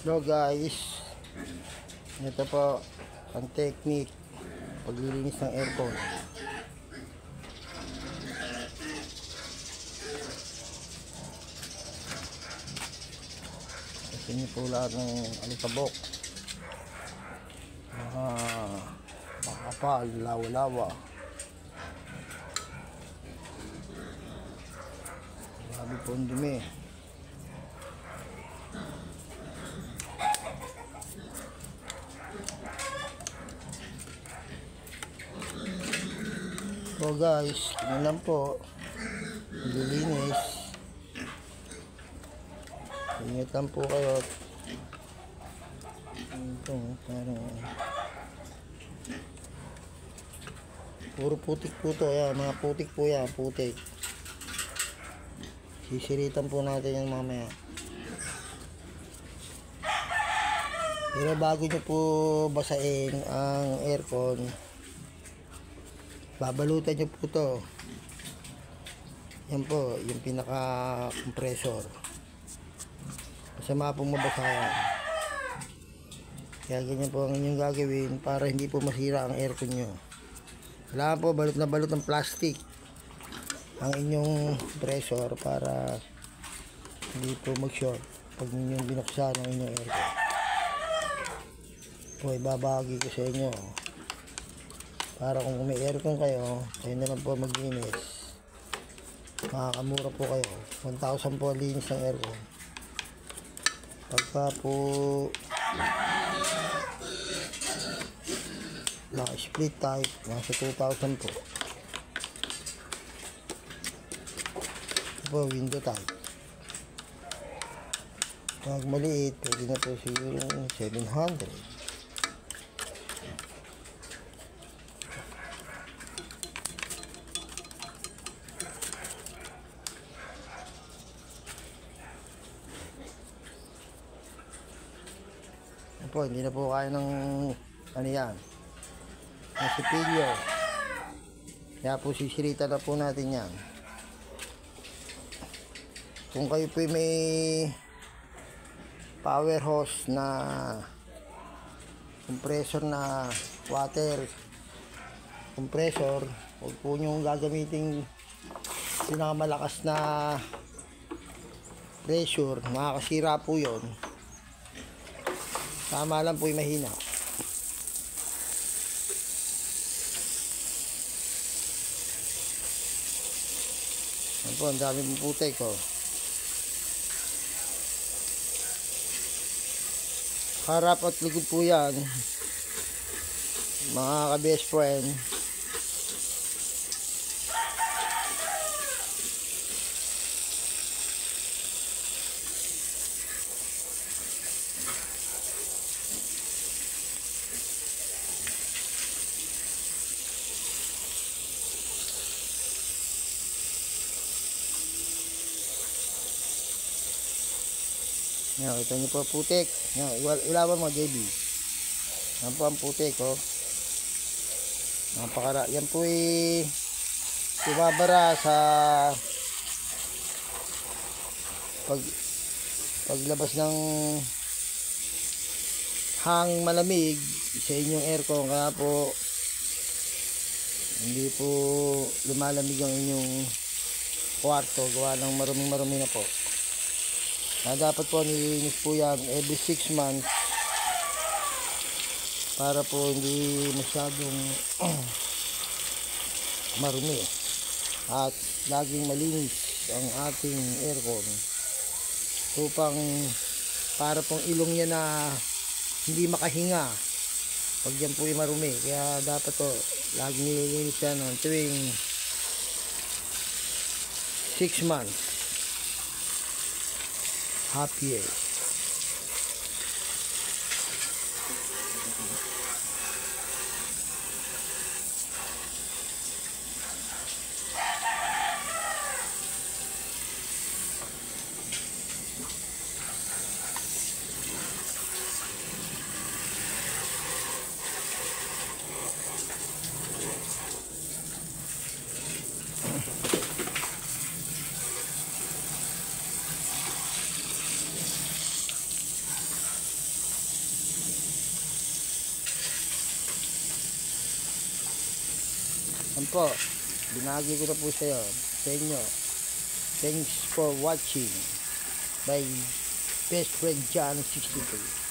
Hello guys, ito po ang technique paglilinis ng aircon. Kasi niyo po lahat ng alikabok, makapal, lawa-lawa. Grabe po ang dumi. So guys, yun lang po, maglilinis. Ingat lang po kayo. Ito, parang puro putik po to. Yan, mga putik po yan, putik. Sisiritan po natin yan mamaya. Pero bago nyo po basain ang aircon, babalutan nyo po to. Yan po, yung pinaka compressor. Masama pong mabasa yan. Kaya ganyan po ang inyong gagawin para hindi po masira ang aircon nyo. Kailangan po balot na balot ng plastic ang inyong compressor para hindi po mag-short pag inyong binuksan ang inyong aircon. Po, ibabahagi ko sa inyo para kung may aircon kayo, kayo na lang po maglinis. Makakamura po kayo. 1,000 po linis ng aircon. Pagka po split type, nasa 2,000 po. Ito po window type. Pag maliit, pwede na po siguro 700. Po, hindi na po kaya ng ano yan, ng sipilyo, kaya po sisiritan na po natin yan. Kung kayo po may power hose na compressor na water compressor, huwag po nyo gagamitin pinakamalakas na pressure, makakasira po yon. Tama lang po yung mahina. Yan po, ang dami pong putik ko. Harap at likod po yan, mga ka-best friend. Yan, kita nyo po putik. Yan, ilawan mo, JB. Yan po ang putik, oh. Napakara. Yan po ibabara sa paglabas ng hangin malamig sa inyong aircon. Kaya po hindi po lumalamig ang inyong kwarto. Gawa ng maruming-marumi na po. Dapat po nililinis po yan every 6 months para po hindi masyadong marumi at laging malinis ang ating aircon upang para pong ilong niya na hindi makahinga pag yan po ay marumi. Kaya dapat po laging nililinis yan tuwing 6 months. Happy. Yan po, binagi ko na po sa inyo. Thanks for watching by Best Friend John 63.